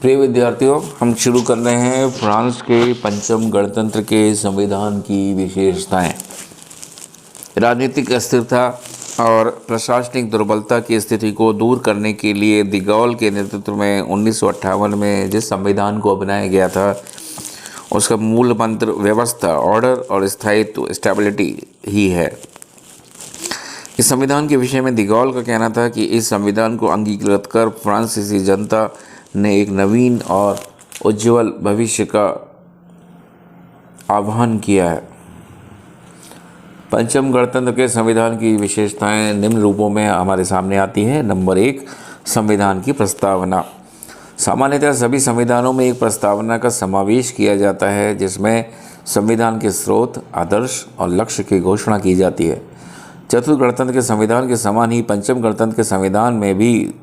प्रिय विद्यार्थियों, हम शुरू कर रहे हैं फ्रांस के पंचम गणतंत्र के संविधान की विशेषताएं। राजनीतिक अस्थिरता और प्रशासनिक दुर्बलता की स्थिति को दूर करने के लिए डी गॉल के नेतृत्व में 1958 में जिस संविधान को अपनाया गया था उसका मूल मंत्र व्यवस्था, ऑर्डर और स्थायित्व, स्टेबिलिटी ही है। इस संविधान के विषय में डी गॉल का कहना था कि इस संविधान को अंगीकृत कर फ्रांसीसी जनता ने एक नवीन और उज्ज्वल भविष्य का आह्वान किया है। पंचम गणतंत्र के संविधान की विशेषताएं निम्न रूपों में हमारे सामने आती हैं। नंबर 1, संविधान की प्रस्तावना। सामान्यतः सभी संविधानों में एक प्रस्तावना का समावेश किया जाता है जिसमें संविधान के स्रोत, आदर्श और लक्ष्य की घोषणा की जाती है। चतुर्थ गणतंत्र के संविधान के समान ही पंचम गणतंत्र के संविधान में भी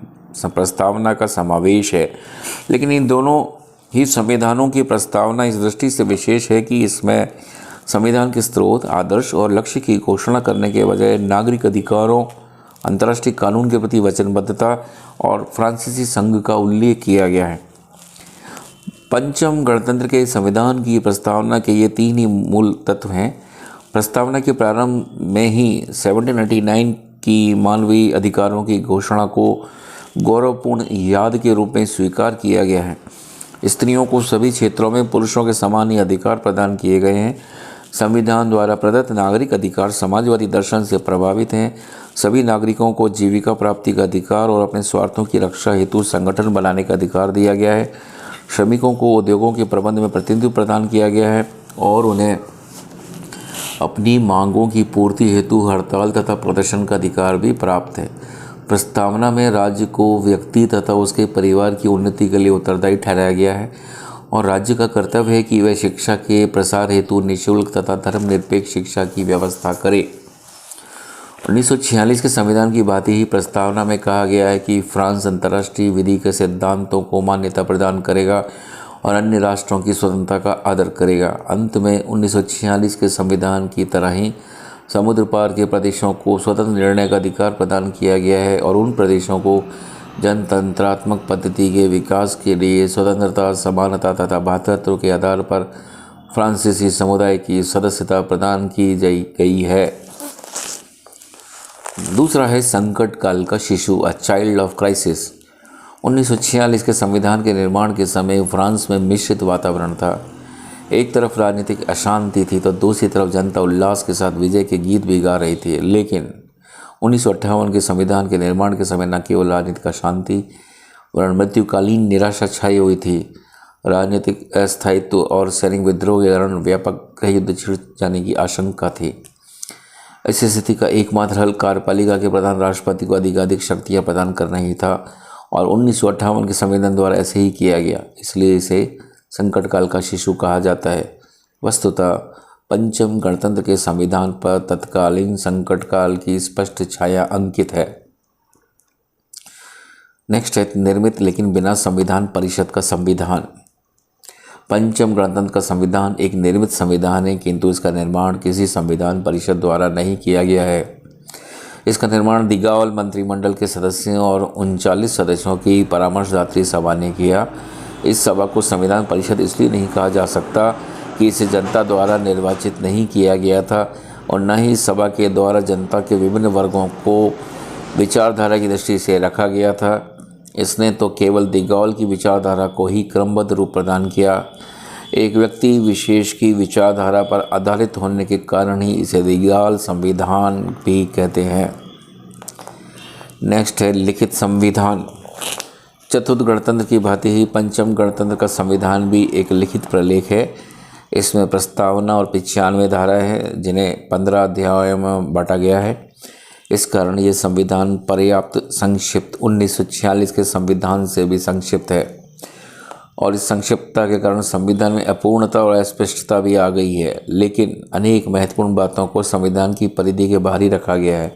प्रस्तावना का समावेश है, लेकिन इन दोनों ही संविधानों की प्रस्तावना इस दृष्टि से विशेष है कि इसमें संविधान के स्रोत, आदर्श और लक्ष्य की घोषणा करने के बजाय नागरिक अधिकारों, अंतर्राष्ट्रीय कानून के प्रति वचनबद्धता और फ्रांसीसी संघ का उल्लेख किया गया है। पंचम गणतंत्र के संविधान की प्रस्तावना के ये 3 ही मूल तत्व हैं। प्रस्तावना के प्रारंभ में ही 1789 की मानवीय अधिकारों की घोषणा को गौरवपूर्ण याद के रूप में स्वीकार किया गया है। स्त्रियों को सभी क्षेत्रों में पुरुषों के समान ही अधिकार प्रदान किए गए हैं। संविधान द्वारा प्रदत्त नागरिक अधिकार समाजवादी दर्शन से प्रभावित हैं। सभी नागरिकों को जीविका प्राप्ति का अधिकार और अपने स्वार्थों की रक्षा हेतु संगठन बनाने का अधिकार दिया गया है। श्रमिकों को उद्योगों के प्रबंध में प्रतिनिधित्व प्रदान किया गया है और उन्हें अपनी मांगों की पूर्ति हेतु हड़ताल तथा प्रदर्शन का अधिकार भी प्राप्त है। प्रस्तावना में राज्य को व्यक्ति तथा उसके परिवार की उन्नति के लिए उत्तरदायी ठहराया गया है और राज्य का कर्तव्य है कि वह शिक्षा के प्रसार हेतु निःशुल्क तथा धर्मनिरपेक्ष शिक्षा की व्यवस्था करे। 1946 के संविधान की भांति ही प्रस्तावना में कहा गया है कि फ्रांस अंतर्राष्ट्रीय विधि के सिद्धांतों को मान्यता प्रदान करेगा और अन्य राष्ट्रों की स्वतंत्रता का आदर करेगा। अंत में 1946 के संविधान की तरह ही समुद्र पार के प्रदेशों को स्वतंत्र निर्णय का अधिकार प्रदान किया गया है और उन प्रदेशों को जनतंत्रात्मक पद्धति के विकास के लिए स्वतंत्रता, समानता तथा भ्रातृत्व के आधार पर फ्रांसीसी समुदाय की सदस्यता प्रदान की गई है। दूसरा है संकट काल का शिशु, अ चाइल्ड ऑफ क्राइसिस। 1946 के संविधान के निर्माण के समय फ्रांस में मिश्रित वातावरण था। एक तरफ राजनीतिक अशांति थी तो दूसरी तरफ जनता उल्लास के साथ विजय के गीत भी गा रही थी। लेकिन 1958 के संविधान के निर्माण के समय न केवल राजनीतिक अशांति वरन मृत्युकालीन निराशा छाई हुई थी। राजनीतिक अस्थायित्व और सैनिक विद्रोह के कारण व्यापक गृहयुद्ध छिड़ जाने की आशंका थी। ऐसी स्थिति का एकमात्र हल कार्यपालिका के प्रधान राष्ट्रपति को अधिकाधिक शक्तियाँ प्रदान करना ही था और 1958 के संविधान द्वारा ऐसे ही किया गया, इसलिए इसे संकट काल का शिशु कहा जाता है। वस्तुतः पंचम गणतंत्र के संविधान पर तत्कालीन संकट काल की स्पष्ट छाया अंकित है। नेक्स्ट है निर्मित लेकिन बिना संविधान परिषद का संविधान। पंचम गणतंत्र का संविधान एक निर्मित संविधान है, किंतु इसका निर्माण किसी संविधान परिषद द्वारा नहीं किया गया है। इसका निर्माण डी गॉल मंत्रिमंडल के सदस्यों और 39 सदस्यों की परामर्शदात्री सभा ने किया। इस सभा को संविधान परिषद इसलिए नहीं कहा जा सकता कि इसे जनता द्वारा निर्वाचित नहीं किया गया था और न ही इस सभा के द्वारा जनता के विभिन्न वर्गों को विचारधारा की दृष्टि से रखा गया था। इसने तो केवल डी गॉल की विचारधारा को ही क्रमबद्ध रूप प्रदान किया। एक व्यक्ति विशेष की विचारधारा पर आधारित होने के कारण ही इसे डी गॉल संविधान भी कहते हैं। नेक्स्ट है लिखित संविधान। चतुर्थ गणतंत्र की भांति ही पंचम गणतंत्र का संविधान भी एक लिखित प्रलेख है। इसमें प्रस्तावना और 95 धाराएं हैं जिन्हें 15 अध्यायों में बांटा गया है। इस कारण ये संविधान पर्याप्त संक्षिप्त 1946 के संविधान से भी संक्षिप्त है और इस संक्षिप्तता के कारण संविधान में अपूर्णता और अस्पष्टता भी आ गई है। लेकिन अनेक महत्वपूर्ण बातों को संविधान की परिधि के बाहर ही रखा गया है।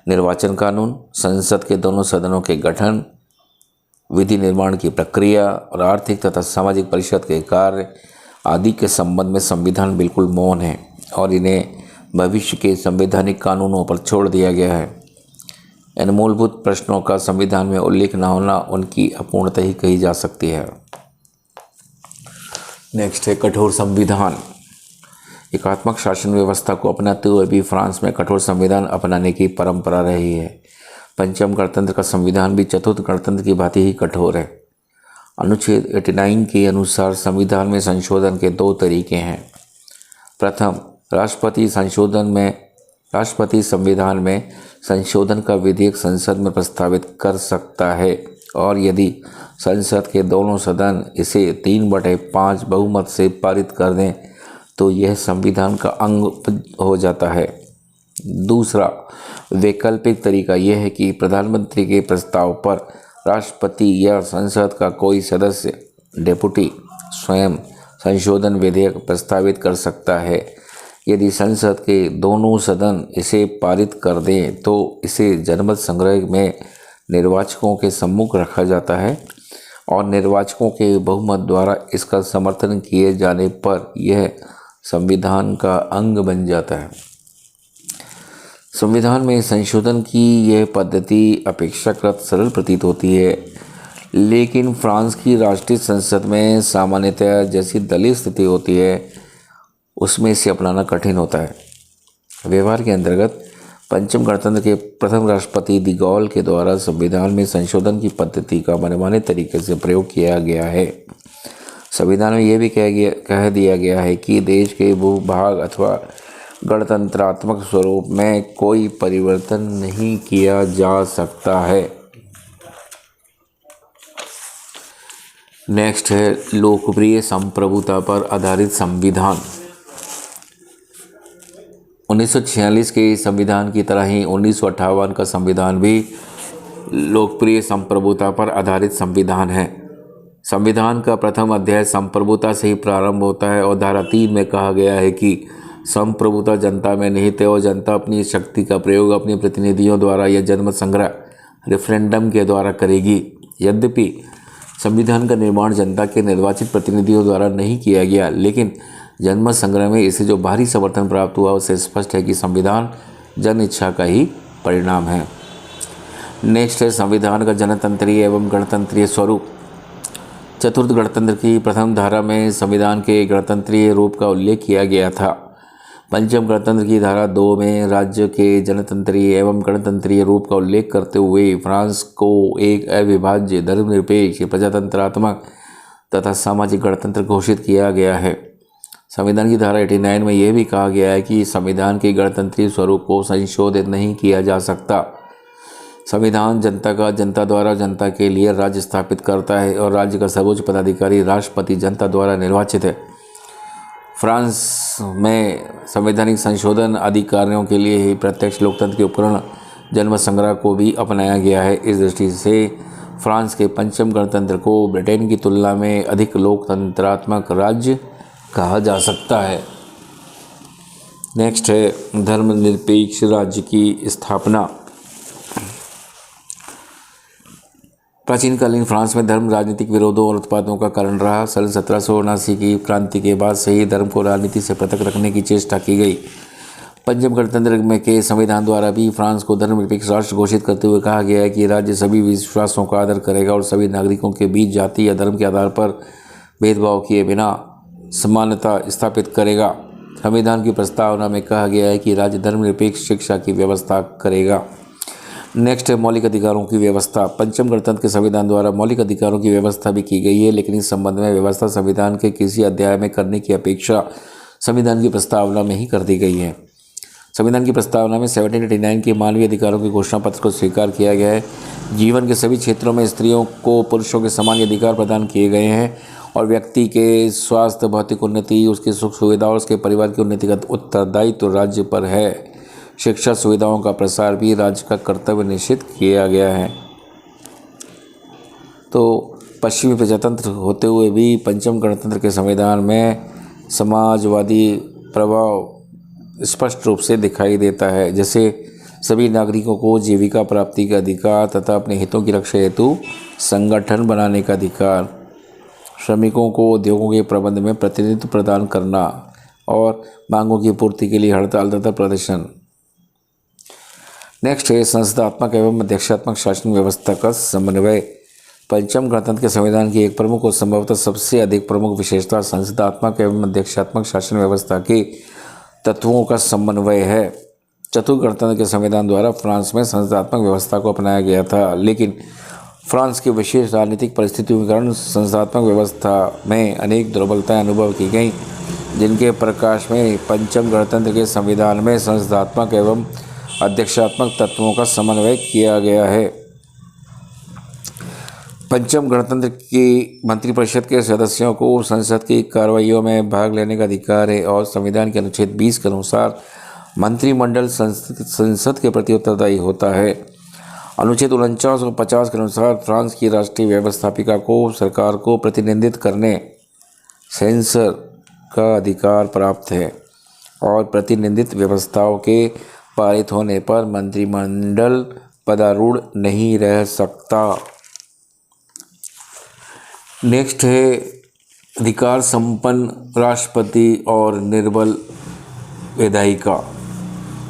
निर्वाचन कानून, संसद के दोनों सदनों के गठन, विधि निर्माण की प्रक्रिया और आर्थिक तथा सामाजिक परिषद के कार्य आदि के संबंध में संविधान बिल्कुल मौन है और इन्हें भविष्य के संवैधानिक कानूनों पर छोड़ दिया गया है। इन मूलभूत प्रश्नों का संविधान में उल्लेख न होना उनकी अपूर्णता ही कही जा सकती है। नेक्स्ट है कठोर संविधान। एकात्मक शासन व्यवस्था को अपनाते हुए भी फ्रांस में कठोर संविधान अपनाने की परंपरा रही है। पंचम गणतंत्र का संविधान भी चतुर्थ गणतंत्र की भांति ही कठोर है। अनुच्छेद 89 के अनुसार संविधान में संशोधन के 2 तरीके हैं। प्रथम, राष्ट्रपति संविधान में संशोधन का विधेयक संसद में प्रस्तावित कर सकता है और यदि संसद के दोनों सदन इसे 3/5 बहुमत से पारित कर दें तो यह संविधान का अंग हो जाता है। दूसरा वैकल्पिक तरीका यह है कि प्रधानमंत्री के प्रस्ताव पर राष्ट्रपति या संसद का कोई सदस्य डेपुटी स्वयं संशोधन विधेयक प्रस्तावित कर सकता है। यदि संसद के दोनों सदन इसे पारित कर दें तो इसे जनमत संग्रह में निर्वाचकों के सम्मुख रखा जाता है और निर्वाचकों के बहुमत द्वारा इसका समर्थन किए जाने पर यह संविधान का अंग बन जाता है। संविधान में संशोधन की यह पद्धति अपेक्षाकृत सरल प्रतीत होती है, लेकिन फ्रांस की राष्ट्रीय संसद में सामान्यतः जैसी दलीय स्थिति होती है उसमें इसे अपनाना कठिन होता है। व्यवहार के अंतर्गत पंचम गणतंत्र के प्रथम राष्ट्रपति डी गॉल के द्वारा संविधान में संशोधन की पद्धति का मनमाने तरीके से प्रयोग किया गया है। संविधान में यह भी कह दिया गया है कि देश के भूभाग अथवा गणतंत्रात्मक स्वरूप में कोई परिवर्तन नहीं किया जा सकता है। नेक्स्ट है लोकप्रिय संप्रभुता पर आधारित संविधान। 1946 के संविधान की तरह ही 1958 का संविधान भी लोकप्रिय संप्रभुता पर आधारित संविधान है। संविधान का प्रथम अध्याय संप्रभुता से ही प्रारंभ होता है और धारा 3 में कहा गया है कि संप्रभुता जनता में निहित है और जनता अपनी शक्ति का प्रयोग अपने प्रतिनिधियों द्वारा या जनमत संग्रह रेफरेंडम के द्वारा करेगी। यद्यपि संविधान का निर्माण जनता के निर्वाचित प्रतिनिधियों द्वारा नहीं किया गया, लेकिन जनमत संग्रह में इसे जो भारी समर्थन प्राप्त हुआ उससे स्पष्ट है कि संविधान जन इच्छा का ही परिणाम है। नेक्स्ट है संविधान का जनतंत्रीय एवं गणतंत्रीय स्वरूप। चतुर्थ गणतंत्र की प्रथम धारा में संविधान के गणतंत्रीय रूप का उल्लेख किया गया था। पंचम गणतंत्र की धारा 2 में राज्य के जनतंत्रीय एवं गणतंत्रीय रूप का उल्लेख करते हुए फ्रांस को एक अविभाज्य धर्मनिरपेक्ष प्रजातंत्रात्मक तथा सामाजिक गणतंत्र घोषित किया गया है। संविधान की धारा 89 में यह भी कहा गया है कि संविधान के गणतंत्रीय स्वरूप को संशोधित नहीं किया जा सकता। संविधान जनता द्वारा जनता के लिए राज्य स्थापित करता है और राज्य का सर्वोच्च पदाधिकारी राष्ट्रपति जनता द्वारा निर्वाचित है। फ्रांस में संवैधानिक संशोधन आदि कार्यों के लिए ही प्रत्यक्ष लोकतंत्र के उपकरण जनमत संग्रह को भी अपनाया गया है। इस दृष्टि से फ्रांस के पंचम गणतंत्र को ब्रिटेन की तुलना में अधिक लोकतंत्रात्मक राज्य कहा जा सकता है। नेक्स्ट है धर्मनिरपेक्ष राज्य की स्थापना। प्राचीनकालीन फ्रांस में धर्म राजनीतिक विरोधों और उत्पादों का कारण रहा। सन 1779 की क्रांति के बाद से ही धर्म को राजनीति से पृथक रखने की चेष्टा की गई। पंचम गणतंत्र में के संविधान द्वारा भी फ्रांस को धर्मनिरपेक्ष राष्ट्र घोषित करते हुए कहा गया है कि राज्य सभी विश्वासों का आदर करेगा और सभी नागरिकों के बीच जाति या धर्म के आधार पर भेदभाव किए बिना समानता स्थापित करेगा। संविधान की प्रस्तावना में कहा गया है कि राज्य धर्मनिरपेक्ष शिक्षा की व्यवस्था करेगा। नेक्स्ट है मौलिक अधिकारों की व्यवस्था। पंचम गणतंत्र के संविधान द्वारा मौलिक अधिकारों की व्यवस्था भी की गई है, लेकिन इस संबंध में व्यवस्था संविधान के किसी अध्याय में करने की अपेक्षा संविधान की प्रस्तावना में ही कर दी गई है। संविधान की प्रस्तावना में 1789 के मानवीय अधिकारों के घोषणा पत्र को स्वीकार किया गया है। जीवन के सभी क्षेत्रों में स्त्रियों को पुरुषों के समान अधिकार प्रदान किए गए हैं और व्यक्ति के स्वास्थ्य, भौतिक उन्नति, उसकी सुख सुविधा और उसके परिवार की उन्नति का उत्तरदायित्व तो राज्य पर है। शिक्षा सुविधाओं का प्रसार भी राज्य का कर्तव्य निश्चित किया गया है। तो पश्चिमी प्रजातंत्र होते हुए भी पंचम गणतंत्र के संविधान में समाजवादी प्रभाव स्पष्ट रूप से दिखाई देता है, जैसे सभी नागरिकों को जीविका प्राप्ति का अधिकार तथा अपने हितों की रक्षा हेतु संगठन बनाने का अधिकार, श्रमिकों को उद्योगों के प्रबंध में प्रतिनिधित्व प्रदान करना और मांगों की पूर्ति के लिए हड़ताल तथा प्रदर्शन। नेक्स्ट है संसदात्मक एवं अध्यक्षात्मक शासन व्यवस्था का समन्वय। पंचम गणतंत्र के संविधान की एक प्रमुख और संभवतः सबसे अधिक प्रमुख विशेषता संसदात्मक एवं अध्यक्षात्मक शासन व्यवस्था के तत्वों का समन्वय है। चतुर्थ गणतंत्र के संविधान द्वारा फ्रांस में संसदात्मक व्यवस्था को अपनाया गया था, लेकिन फ्रांस की विशेष राजनीतिक परिस्थितियों के कारण संसदात्मक व्यवस्था में अनेक दुर्बलताएं अनुभव की गईं, जिनके प्रकाश में पंचम गणतंत्र के संविधान में संसदात्मक एवं अध्यक्षात्मक तत्वों का समन्वय किया गया है। पंचम गणतंत्र की मंत्रिपरिषद के सदस्यों को संसद की कार्रवाइयों में भाग लेने का अधिकार है और संविधान के अनुच्छेद 20 के अनुसार मंत्रिमंडल संसद के प्रति उत्तरदायी होता है। अनुच्छेद 49 और 50 के अनुसार फ्रांस की राष्ट्रीय व्यवस्थापिका को सरकार को प्रतिनिधित्व करने सेंसर का अधिकार प्राप्त है और प्रतिनिधित्व व्यवस्थाओं के पारित होने पर मंत्रिमंडल पदारूढ़ नहीं रह सकता। नेक्स्ट है अधिकार संपन्न राष्ट्रपति और निर्बल विधायिका।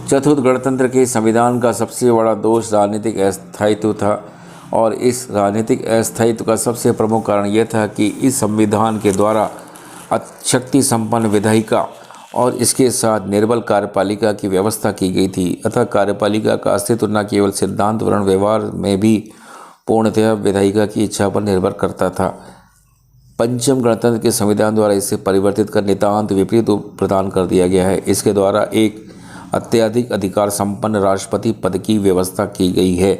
चतुर्थ गणतंत्र के संविधान का सबसे बड़ा दोष राजनीतिक अस्थायित्व था और इस राजनीतिक अस्थायित्व का सबसे प्रमुख कारण यह था कि इस संविधान के द्वारा शक्ति संपन्न विधायिका और इसके साथ निर्बल कार्यपालिका की व्यवस्था की गई थी। अतः कार्यपालिका का अस्तित्व न केवल सिद्धांत वर्ण व्यवहार में भी पूर्णतः विधायिका की इच्छा पर निर्भर करता था। पंचम गणतंत्र के संविधान द्वारा इसे परिवर्तित कर नितांत विपरीत प्रदान कर दिया गया है। इसके द्वारा एक अत्यधिक अधिकार संपन्न राष्ट्रपति पद की व्यवस्था की गई है।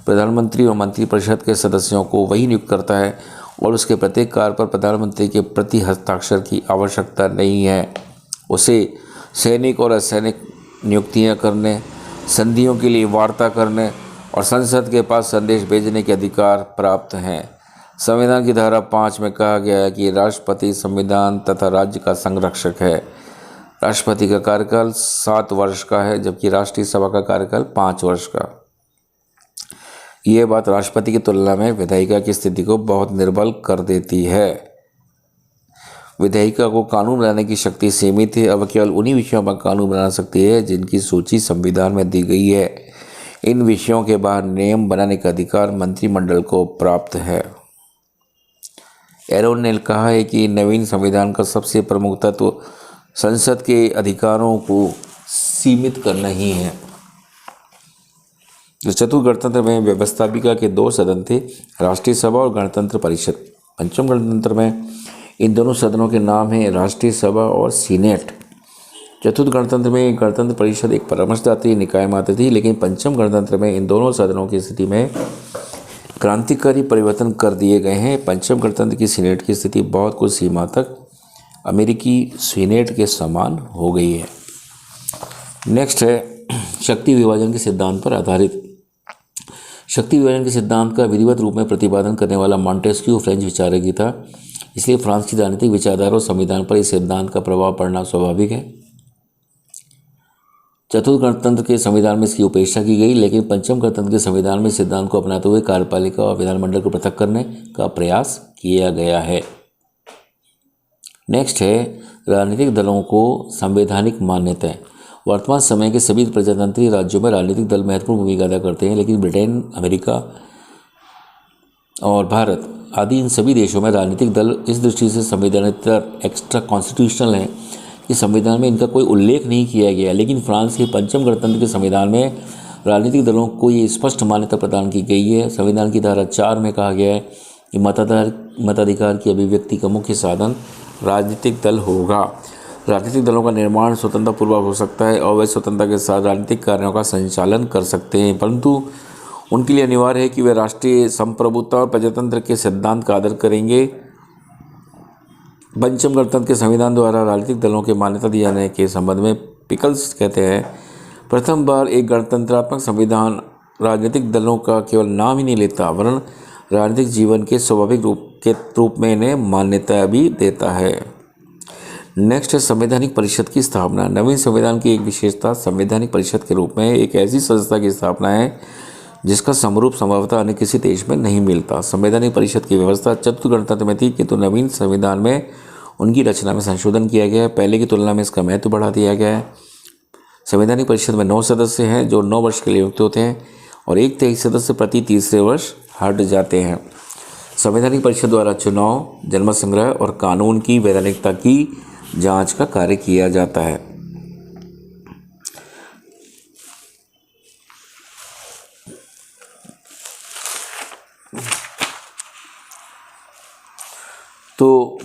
प्रधानमंत्री और मंत्रिपरिषद के सदस्यों को वही नियुक्त करता है और उसके प्रत्येक कार्य पर प्रधानमंत्री के प्रति हस्ताक्षर की आवश्यकता नहीं है। उसे सैनिक और असैनिक नियुक्तियां करने, संधियों के लिए वार्ता करने और संसद के पास संदेश भेजने के अधिकार प्राप्त हैं। संविधान की धारा 5 में कहा गया है कि राष्ट्रपति संविधान तथा राज्य का संरक्षक है। राष्ट्रपति का कार्यकाल 7 वर्ष का है, जबकि राष्ट्रीय सभा का कार्यकाल 5 वर्ष का। यह बात राष्ट्रपति की तुलना में विधायिका की स्थिति को बहुत निर्बल कर देती है। विधायिका को कानून बनाने की शक्ति सीमित है। अब केवल उन्हीं विषयों पर कानून बना सकती है जिनकी सूची संविधान में दी गई है। इन विषयों के बाहर नियम बनाने का अधिकार मंत्रिमंडल को प्राप्त है। एरोन ने कहा है कि नवीन संविधान का सबसे प्रमुख तत्व संसद के अधिकारों को सीमित करना ही है। चतुर्थ गणतंत्र में व्यवस्थापिका के 2 सदन थे, राष्ट्रीय सभा और गणतंत्र परिषद। पंचम गणतंत्र में इन दोनों सदनों के नाम हैं राष्ट्रीय सभा और सीनेट। चतुर्थ गणतंत्र में गणतंत्र परिषद एक परामर्शदात्री निकाय मात्र थी, लेकिन पंचम गणतंत्र में इन दोनों सदनों की स्थिति में क्रांतिकारी परिवर्तन कर दिए गए हैं। पंचम गणतंत्र की सीनेट की स्थिति बहुत कुछ सीमा तक अमेरिकी सीनेट के समान हो गई है। नेक्स्ट है शक्ति विभाजन के सिद्धांत पर आधारित। शक्ति विभाजन के सिद्धांत का विधिवत रूप में प्रतिपादन करने वाला मॉन्टेस्क्यू फ्रेंच विचारक ही था, इसलिए फ्रांस की राजनीतिक विचारधारा और संविधान पर इस सिद्धांत का प्रभाव पड़ना स्वाभाविक है। चतुर्थ गणतंत्र के संविधान में इसकी उपेक्षा की गई, लेकिन पंचम गणतंत्र के संविधान में सिद्धांत को अपनाते हुए कार्यपालिका और विधानमंडल को पृथक करने का प्रयास किया गया है। नेक्स्ट है राजनीतिक दलों को संवैधानिक मान्यताएं। वर्तमान समय के सभी प्रजातंत्री राज्यों में राजनीतिक दल महत्वपूर्ण भूमिका अदा करते हैं, लेकिन ब्रिटेन, अमेरिका और भारत आदि इन सभी देशों में राजनीतिक दल इस दृष्टि से संवैधानिक एक्स्ट्रा कॉन्स्टिट्यूशनल हैं कि संविधान में इनका कोई उल्लेख नहीं किया गया। लेकिन फ्रांस के पंचम गणतंत्र के संविधान में राजनीतिक दलों को ये स्पष्ट मान्यता प्रदान की गई है। संविधान की धारा 4 में कहा गया है कि मताधिकार की अभिव्यक्ति का मुख्य साधन राजनीतिक दल होगा। राजनीतिक दलों का निर्माण स्वतंत्रतापूर्वक हो सकता है और वे स्वतंत्रता के साथ राजनीतिक कार्यों का संचालन कर सकते हैं, परंतु उनके लिए अनिवार्य है कि वे राष्ट्रीय संप्रभुता और प्रजातंत्र के सिद्धांत का आदर करेंगे। पंचम गणतंत्र के संविधान द्वारा राजनीतिक दलों के मान्यता दिए जाने के संबंध में पिकल्स कहते हैं, प्रथम बार एक गणतंत्रात्मक संविधान राजनीतिक दलों का केवल नाम ही नहीं लेता, वरन राजनीतिक जीवन के स्वाभाविक रूप में इन्हें मान्यता भी देता है। नेक्स्ट है संवैधानिक परिषद की स्थापना। नवीन संविधान की एक विशेषता संवैधानिक परिषद के रूप में एक ऐसी संस्था की स्थापना है जिसका समरूप संभवतः अन्य किसी देश में नहीं मिलता। संवैधानिक परिषद की व्यवस्था चतुर्थ गणतंत्र में थी, किंतु नवीन संविधान में उनकी रचना में संशोधन किया गया है। पहले की तुलना में इसका महत्व बढ़ा दिया गया है। संवैधानिक परिषद में 9 सदस्य हैं जो 9 वर्ष के लिए नियुक्त होते हैं और 1/3 सदस्य प्रति तीसरे वर्ष हट जाते हैं। संवैधानिक परिषद द्वारा चुनाव, जनमत संग्रह और कानून की वैधानिकता की जांच का कार्य किया जाता है। तो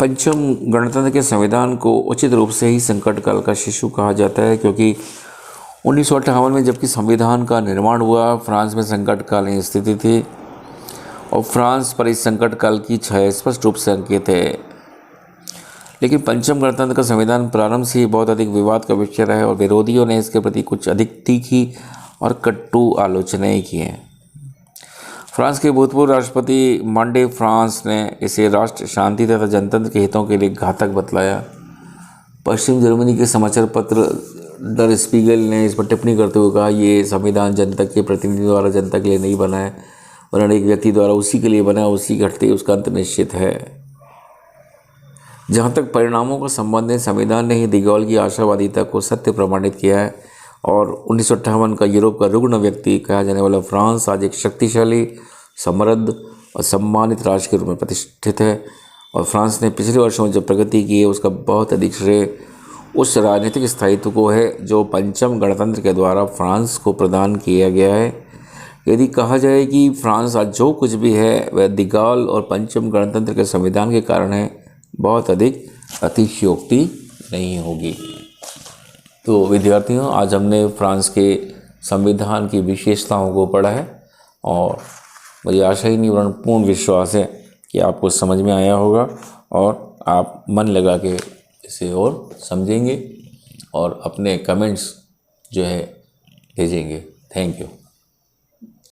पंचम गणतंत्र के संविधान को उचित रूप से ही संकट काल का शिशु कहा जाता है, क्योंकि 1958 में जबकि संविधान का निर्माण हुआ, फ्रांस में संकटकालीन स्थिति थी और फ्रांस पर इस संकट काल की छाया स्पष्ट रूप से अंकित है। लेकिन पंचम गणतंत्र का संविधान प्रारंभ से ही बहुत अधिक विवाद का विषय रहा है और विरोधियों ने इसके प्रति कुछ अधिक तीखी और कट्टु आलोचनाएं की हैं। फ्रांस के भूतपूर्व राष्ट्रपति मांडे फ्रांस ने इसे राष्ट्र शांति तथा जनतंत्र के हितों के लिए घातक बतलाया। पश्चिम जर्मनी के समाचार पत्र डर स्पीगल ने इस पर टिप्पणी करते हुए कहा, ये संविधान जनता के प्रतिनिधि द्वारा जनता के लिए नहीं बना है और एक व्यक्ति द्वारा उसी के लिए बना है, उसी घटते उसका अंत निश्चित है। जहाँ तक परिणामों का संबंध है, संविधान ने ही डी गॉल की आशावादिता को सत्य प्रमाणित किया है और 1958 का यूरोप का रुग्ण व्यक्ति कहा जाने वाला फ्रांस आज एक शक्तिशाली, समृद्ध और सम्मानित राष्ट्र के रूप में प्रतिष्ठित है। और फ्रांस ने पिछले वर्षों में जो प्रगति की है उसका बहुत अधिक श्रेय उस राजनीतिक स्थायित्व को है जो पंचम गणतंत्र के द्वारा फ्रांस को प्रदान किया गया है। यदि कहा जाए कि फ्रांस आज जो कुछ भी है वह डी गॉल और पंचम गणतंत्र के संविधान के कारण है, बहुत अधिक अतिशयोक्ति नहीं होगी। तो विद्यार्थियों, आज हमने फ्रांस के संविधान की विशेषताओं को पढ़ा है और मुझे आशा ही नहीं वरन पूर्ण विश्वास है कि आपको समझ में आया होगा और आप मन लगा के इसे और समझेंगे और अपने कमेंट्स जो है भेजेंगे। Thank you.